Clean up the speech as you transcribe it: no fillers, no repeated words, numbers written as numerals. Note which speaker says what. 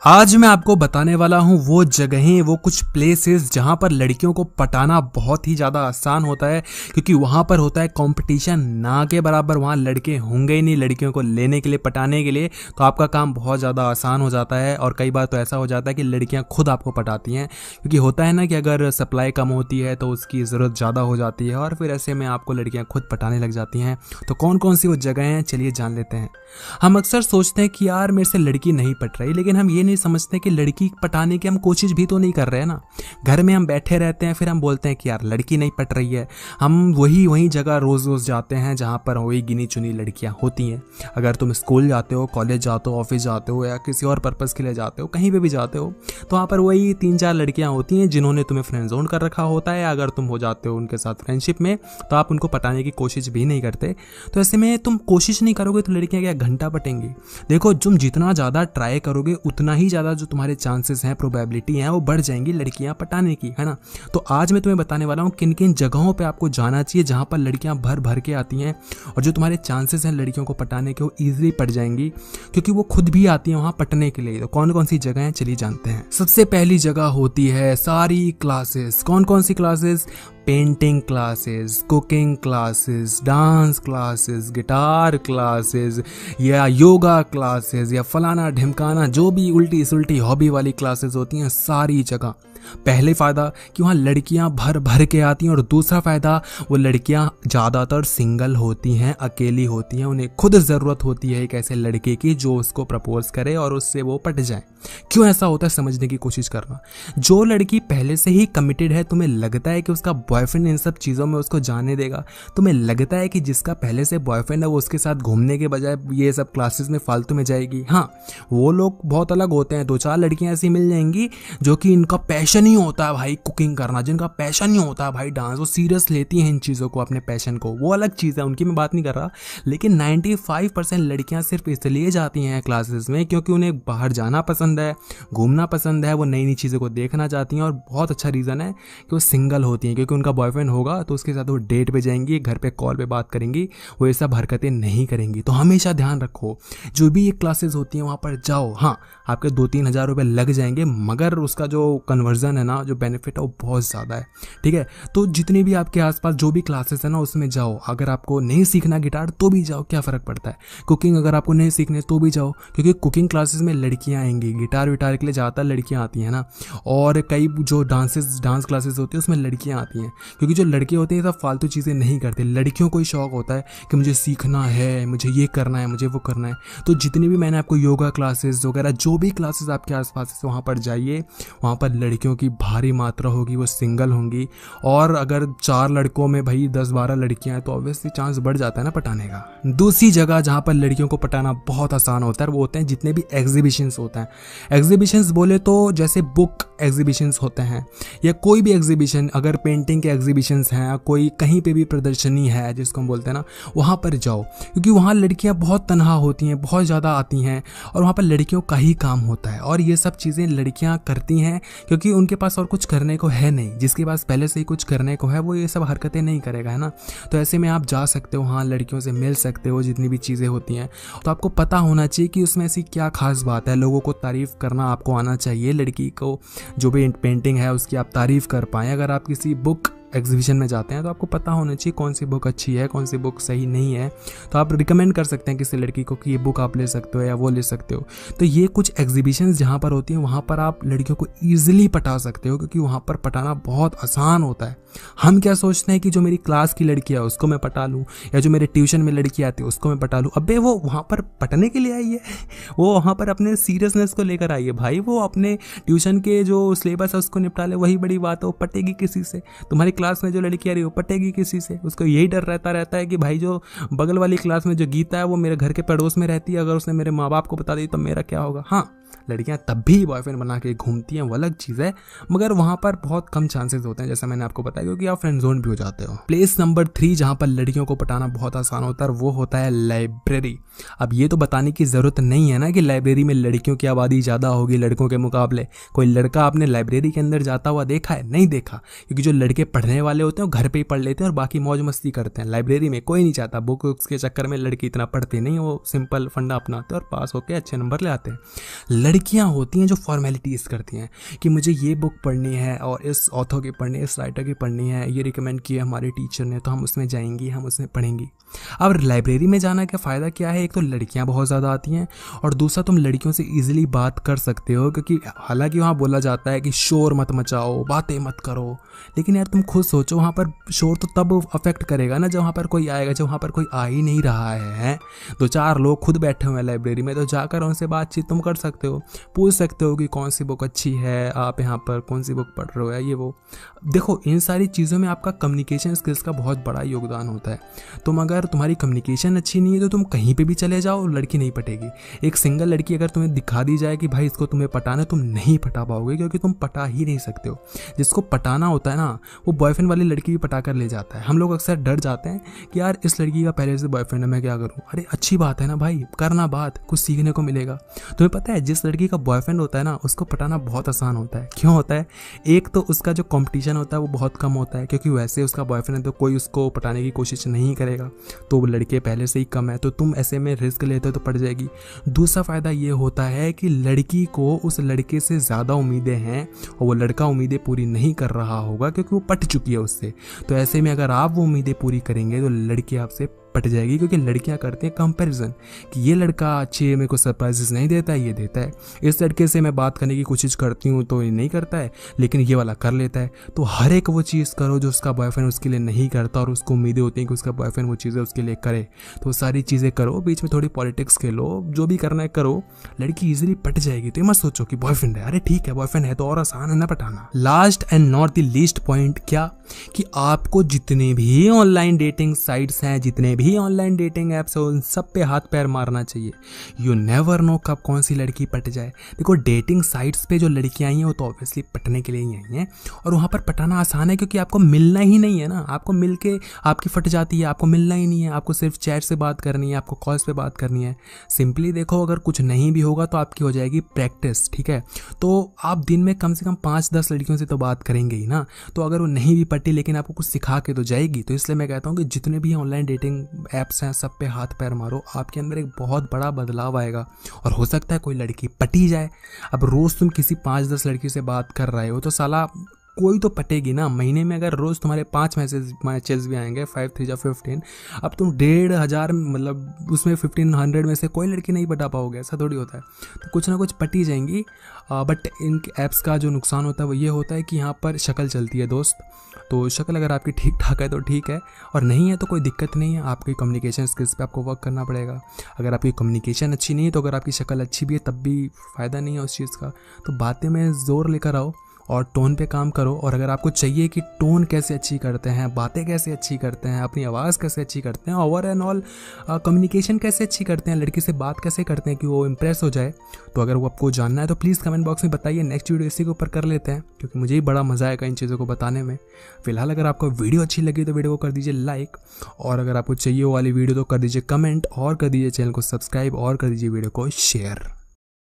Speaker 1: आज मैं आपको बताने वाला हूँ वो जगहें, वो कुछ प्लेसेस जहाँ पर लड़कियों को पटाना बहुत ही ज़्यादा आसान होता है, क्योंकि वहाँ पर होता है कंपटीशन ना के बराबर। वहाँ लड़के होंगे ही नहीं लड़कियों को लेने के लिए, पटाने के लिए, तो आपका काम बहुत ज़्यादा आसान हो जाता है। और कई बार तो ऐसा हो जाता है कि लड़कियाँ खुद आपको पटाती हैं, क्योंकि होता है ना कि अगर सप्लाई कम होती है तो उसकी ज़रूरत ज़्यादा हो जाती है, और फिर ऐसे में आपको लड़कियाँ खुद पटाने लग जाती हैं। तो कौन कौन सी वो जगह हैं, चलिए जान लेते हैं। हम अक्सर सोचते हैं कि यार मेरे से लड़की नहीं पट रही, लेकिन हम ये नहीं समझते कि लड़की पटाने की हम कोशिश भी तो नहीं कर रहे हैं ना। घर में हम बैठे रहते हैं, फिर हम बोलते हैं कि यार लड़की नहीं पट रही है। हम वही जगह रोज़ रोज़ जाते हैं जहाँ पर वही गिनी चुनी लड़कियाँ होती हैं। अगर तुम स्कूल जाते हो, कॉलेज जाते हो, ऑफिस जाते हो, या किसी और पर्पज़ के लिए जाते हो, कहीं पे भी जाते हो, तो वहाँ पर वही 3-4 लड़कियाँ होती हैं जिन्होंने तुम्हें फ्रेंड जोन कर रखा होता है। अगर तुम हो जाते हो उनके साथ फ्रेंडशिप में, तो आप उनको पटाने की कोशिश भी नहीं करते। तो ऐसे में तुम कोशिश नहीं करोगे तो लड़कियाँ क्या घंटा पटेंगी। देखो, तुम जितना ज़्यादा ट्राई करोगे उतना ही ज़्यादा जो तुम्हारे चांसेस हैं, प्रोबेबिलिटी हैं, वो बढ़ जाएंगी लड़कियां पटाने की, है ना। तो आज मैं तुम्हें बताने वाला हूं किन किन जगहों पे आपको जाना चाहिए जहां पर लड़कियां भर भर के आती हैं, और जो तुम्हारे चांसेस हैं लड़कियों को पटाने के वो ईजिली पट जाएंगी, क्योंकि वो खुद भी आती हैं वहां पटने के लिए। तो कौन कौन सी जगह हैं, चलिए जानते हैं। सबसे पहली जगह होती है सारी क्लासेस। कौन कौन सी classes? Painting classes, cooking classes, dance classes, guitar classes, या योगा क्लासेस, या फलाना ढिमकाना, जो भी उल्टी सुल्टी हॉबी वाली क्लासेस होती हैं, सारी जगह। पहले फ़ायदा कि वहाँ लड़कियाँ भर भर के आती हैं, और दूसरा फ़ायदा वो लड़कियाँ ज़्यादातर सिंगल होती हैं, अकेली होती हैं। उन्हें खुद ज़रूरत होती है एक ऐसे लड़के की जो उसको प्रपोज करे और उससे वो पट जाए। क्यों ऐसा होता है समझने की कोशिश करना। जो लड़की पहले से ही कमिटेड है, तुम्हें लगता है कि उसका बॉयफ्रेंड इन सब चीज़ों में उसको जाने देगा, तुम्हें लगता है कि जिसका पहले से बॉयफ्रेंड है वो उसके साथ घूमने के बजाय ये सब क्लासेस में फालतू में जाएगी। हाँ, वो लोग बहुत अलग होते हैं। 2-4 लड़कियाँ ऐसी मिल जाएंगी जो कि इनका पैशन ही होता है भाई कुकिंग करना, जिनका पैशन ही होता है भाई डांस, वो सीरियस लेती हैं इन चीज़ों को, अपने पैशन को। वो अलग चीज़ है, उनकी मैं बात नहीं कर रहा। लेकिन 95% लड़कियाँ सिर्फ इसलिए जाती हैं क्लासेस में क्योंकि उन्हें बाहर जाना पसंद है, घूमना पसंद है, वो नई नई चीज़ों को देखना चाहती हैं। और बहुत अच्छा रीज़न है कि वो सिंगल होती हैं, क्योंकि उनका बॉयफ्रेंड होगा तो उसके साथ वो डेट पे जाएंगी, घर पे कॉल पे बात करेंगी, वो ये सब हरकतें नहीं करेंगी। तो हमेशा ध्यान रखो, जो भी ये क्लासेस होती हैं वहाँ पर जाओ। हाँ, आपके 2-3 हज़ार रुपये लग जाएंगे, मगर उसका जो कन्वर्जन है ना, जो बेनिफिट है वो बहुत ज़्यादा है। ठीक है, तो जितने भी आपके आसपास जो भी क्लासेस है ना, उसमें जाओ। अगर आपको नहीं सीखना गिटार तो भी जाओ, क्या फ़र्क पड़ता है। कुकिंग अगर आपको नहीं सीखने तो भी जाओ, क्योंकि कुकिंग क्लासेस में लड़कियाँ आएंगी। गिटार विटार के लिए ज़्यादातर लड़कियाँ आती हैं ना। और कई जो डांस क्लासेस होती है उसमें लड़कियाँ आती हैं, क्योंकि जो लड़के होते हैं सब फालतू चीज़ें नहीं करते। लड़कियों को ही शौक होता है कि मुझे सीखना है, मुझे ये करना है, मुझे वो करना है। तो जितनी भी मैंने आपको योगा क्लासेस वगैरह जो भी क्लासेस आपके आसपास है वहाँ पर जाइए। वहाँ पर लड़कियों की भारी मात्रा होगी, वो सिंगल होंगी। और अगर 4 लड़कों में भाई 10-12 लड़कियाँ हैं तो ऑब्वियसली चांस बढ़ जाता है ना पटाने का। दूसरी जगह जहाँ पर लड़कियों को पटाना बहुत आसान होता है वो होते हैं जितने भी एग्जीबिशंस होते हैं। एग्जीबिशंस बोले तो जैसे बुक एग्जीबिशंस होते हैं, या कोई भी एग्जीबिशन, अगर पेंटिंग के एग्जीबिशंस हैं, कोई कहीं पे भी प्रदर्शनी है जिसको हम बोलते हैं ना, वहाँ पर जाओ। क्योंकि वहाँ लड़कियाँ बहुत तनहा होती हैं, बहुत ज़्यादा आती हैं, और वहाँ पर लड़कियों का ही काम होता है। और ये सब चीज़ें लड़कियाँ करती हैं क्योंकि उनके पास और कुछ करने को है नहीं। जिसके पास पहले से ही कुछ करने को है वो ये सब हरकतें नहीं करेगा, है ना। तो ऐसे में आप जा सकते हो, हाँ, लड़कियों से मिल सकते हो, जितनी भी चीज़ें होती हैं। तो आपको पता होना चाहिए कि उसमें ऐसी क्या खास बात है। लोगों को तारीफ़ करना आपको आना चाहिए। लड़की को जो भी पेंटिंग है उसकी आप तारीफ़ कर पाएँ। अगर आप किसी बुक एग्जीबिशन में जाते हैं तो आपको पता होना चाहिए कौन सी बुक अच्छी है, कौन सी बुक सही नहीं है। तो आप रिकमेंड कर सकते हैं किसी लड़की को कि ये बुक आप ले सकते हो या वो ले सकते हो। तो ये कुछ एग्जीबिशंस जहाँ पर होती हैं वहाँ पर आप लड़कियों को ईजिली पटा सकते हो, क्योंकि वहाँ पर पटाना बहुत आसान होता है। हम क्या सोचते हैं कि जो मेरी क्लास की लड़की है उसको मैं पटा लूँ, या जो मेरे ट्यूशन में लड़की आती है उसको मैं पटा लूँ। अबे वो वहाँ पर पटने के लिए आई है, वो वहाँ पर अपने सीरियसनेस को लेकर आई है भाई। वो अपने ट्यूशन के जो सिलेबस है उसको निपटा ले, वही बड़ी बात है। वो पटेगी किसी से? तुम्हारी क्लास में जो लड़की आ रही है वो पटेगी किसी से? उसको यही डर रहता है कि भाई जो बगल वाली क्लास में जो गीता है वो मेरे घर के पड़ोस में रहती है, अगर उसने मेरे माँ बाप को बता दी तो मेरा क्या होगा। हाँ, लड़कियां तब भी बॉयफ्रेंड बना के घूमती हैं, वो अलग चीज़ है, मगर वहाँ पर बहुत कम चांसेस होते हैं, जैसा मैंने आपको बताया, क्योंकि आप फ्रेंड जोन भी हो जाते हो। प्लेस नंबर 3 जहाँ पर लड़कियों को पटाना बहुत आसान होता है वो होता है लाइब्रेरी। अब ये तो बताने की ज़रूरत नहीं है ना कि लाइब्रेरी में लड़कियों की आबादी ज़्यादा होगी लड़कों के मुकाबले। कोई लड़का आपने लाइब्रेरी के अंदर जाता हुआ देखा है? नहीं देखा, क्योंकि जो लड़के पढ़ने वाले होते हैं वो घर पर ही पढ़ लेते हैं और बाकी मौज मस्ती करते हैं। लाइब्रेरी में कोई नहीं चाहता, बुक्स के चक्कर में लड़की इतना पढ़ते नहीं, वो सिंपल फंडा अपनाते और पास होकर अच्छे नंबर ले आते हैं। लड़कियां होती हैं जो फॉर्मेलिटीज़ करती हैं कि मुझे ये बुक पढ़नी है और इस ऑथर की पढ़नी है, इस राइटर की पढ़नी है, ये रिकमेंड किया हमारे टीचर ने तो हम उसमें जाएंगी, हम उसमें पढ़ेंगी। अब लाइब्रेरी में जाना का फ़ायदा क्या है? एक तो लड़कियां बहुत ज़्यादा आती हैं और दूसरा तुम लड़कियों से ईजिली बात कर सकते हो, क्योंकि हालांकि वहाँ बोला जाता है कि शोर मत मचाओ, बातें मत करो, लेकिन यार तुम खुद सोचो वहाँ पर शोर तो तब अफेक्ट करेगा ना जब वहाँ पर कोई आएगा, जब वहाँ पर कोई आ ही नहीं रहा है। 2-4 लोग खुद बैठे हुए हैं लाइब्रेरी में, तो जाकर उनसे बातचीत तुम कर सकते हो, पूछ सकते हो कि कौन सी बुक अच्छी है, आप यहाँ पर कौन सी बुक पढ़ रहे हो, या ये वो। देखो इन सारी चीज़ों में आपका कम्युनिकेशन स्किल्स का बहुत बड़ा योगदान होता है। तुम अगर तुम्हारी कम्युनिकेशन अच्छी नहीं है तो तुम कहीं पे भी चले जाओ, लड़की नहीं पटेगी। एक सिंगल लड़की अगर तुम्हें दिखा दी जाए कि भाई इसको तुम्हें पटाना है, तुम नहीं पटा पाओगे, क्योंकि तुम पटा ही नहीं सकते हो। जिसको पटाना होता है ना, वो बॉयफ्रेंड वाली लड़की भी पटा कर ले जाता है। हम लोग अक्सर डर जाते हैं कि यार इस लड़की का पहले से बॉयफ्रेंड है, मैं क्या करूँ। अरे अच्छी बात है ना भाई, करना बात, कुछ सीखने को मिलेगा। तुम्हें पता है जिस लड़की का बॉयफ्रेंड होता है ना, उसको पटाना बहुत आसान होता है। क्यों होता है? एक तो उसका जो कंपटीशन होता है वो बहुत कम होता है, क्योंकि वैसे उसका बॉयफ्रेंड है तो कोई उसको पटाने की कोशिश नहीं करेगा, तो वो लड़के पहले से ही कम है, तो तुम ऐसे में रिस्क लेते हो तो पड़ जाएगी। दूसरा फ़ायदा ये होता है कि लड़की को उस लड़के से ज़्यादा उम्मीदें हैं और वो लड़का उम्मीदें पूरी नहीं कर रहा होगा, क्योंकि वो पट चुकी है उससे। तो ऐसे में अगर आप वो उम्मीदें पूरी करेंगे तो लड़की आपसे पट जाएगी, क्योंकि लड़कियां करती हैं कंपैरिजन कि ये लड़का अच्छे मेरे को सरप्राइजेस नहीं देता है, ये देता है। इस लड़के से मैं बात करने की कोशिश करती हूँ तो ये नहीं करता है, लेकिन ये वाला कर लेता है। तो हर एक वो चीज़ करो जो उसका बॉयफ्रेंड उसके लिए नहीं करता, और उसको उम्मीदें होती हैं कि उसका बॉयफ्रेंड वो चीज़ें उसके लिए करे। तो सारी चीज़ें करो, बीच में थोड़ी पॉलिटिक्स खेलो, जो भी करना है करो, लड़की ईजिली पट जाएगी। तो ये मत सोचो कि बॉयफ्रेंड है, अरे ठीक है बॉयफ्रेंड है तो और आसान है ना पटाना। Last and not the least point क्या, कि आपको जितने भी ऑनलाइन डेटिंग साइट्स हैं, जितने भी ऑनलाइन डेटिंग ऐप्स है, उन सब पे हाथ पैर मारना चाहिए। यू नेवर नो कब कौन सी लड़की पट जाए। देखो डेटिंग साइट्स पे जो लड़कियां आई हैं वो तो ऑब्वियसली पटने के लिए ही आई हैं, और वहाँ पर पटाना आसान है क्योंकि आपको मिलना ही नहीं है ना। आपको मिल के आपकी फट जाती है, आपको मिलना ही नहीं है, आपको सिर्फ चैट से बात करनी है, आपको कॉल्स पे बात करनी है। सिंपली देखो, अगर कुछ नहीं भी होगा तो आपकी हो जाएगी प्रैक्टिस, ठीक है। तो आप दिन में कम से कम 5-10 लड़कियों से तो बात करेंगे ही ना। तो अगर वो नहीं भी पट्टी लेकिन आपको कुछ सिखा के तो जाएगी। तो इसलिए मैं कहता हूँ कि जितने भी ऑनलाइन डेटिंग ऐप्स हैं सब पे हाथ पैर मारो, आपके अंदर एक बहुत बड़ा बदलाव आएगा और हो सकता है कोई लड़की पटी जाए। अब रोज़ तुम किसी 5-10 लड़की से बात कर रहे हो तो साला कोई तो पटेगी ना। महीने में अगर रोज़ तुम्हारे 5 मैचेस भी आएंगे, 5 3 या 15, अब तुम 1,500 मतलब उसमें 1500 में से कोई लड़की नहीं पटा पाओगे, ऐसा थोड़ी होता है। तो कुछ ना कुछ पटी जाएंगी। बट इन ऐप्स का जो नुकसान होता है वो ये होता है कि यहाँ पर शक्ल चलती है दोस्त। तो शक्ल अगर आपकी ठीक ठाक है तो ठीक है, और नहीं है तो कोई दिक्कत नहीं है। आपकी कम्युनिकेशन स्किल्स पे आपको वर्क करना पड़ेगा। अगर आपकी कम्युनिकेशन अच्छी नहीं है तो अगर आपकी शक्ल अच्छी भी है तब भी फ़ायदा नहीं है उस चीज़ का। तो बातें में ज़ोर लेकर आओ और टोन पे काम करो। और अगर आपको चाहिए कि टोन कैसे अच्छी करते हैं, बातें कैसे अच्छी करते हैं, अपनी आवाज़ कैसे अच्छी करते हैं, ओवर एंड ऑल कम्युनिकेशन कैसे अच्छी करते हैं, लड़की से बात कैसे करते हैं कि वो इम्प्रेस हो जाए, तो अगर वो आपको जानना है तो प्लीज़ कमेंट बॉक्स में बताइए। नेक्स्ट वीडियो इसी के ऊपर कर लेते हैं, क्योंकि मुझे ही बड़ा मज़ा आएगा इन चीज़ों को बताने में। फिलहाल अगर आपको वीडियो अच्छी लगी तो वीडियो को कर दीजिए लाइक, और अगर आपको चाहिए वो वाली वीडियो तो कर दीजिए कमेंट, और कर दीजिए चैनल को सब्सक्राइब, और कर दीजिए वीडियो को शेयर।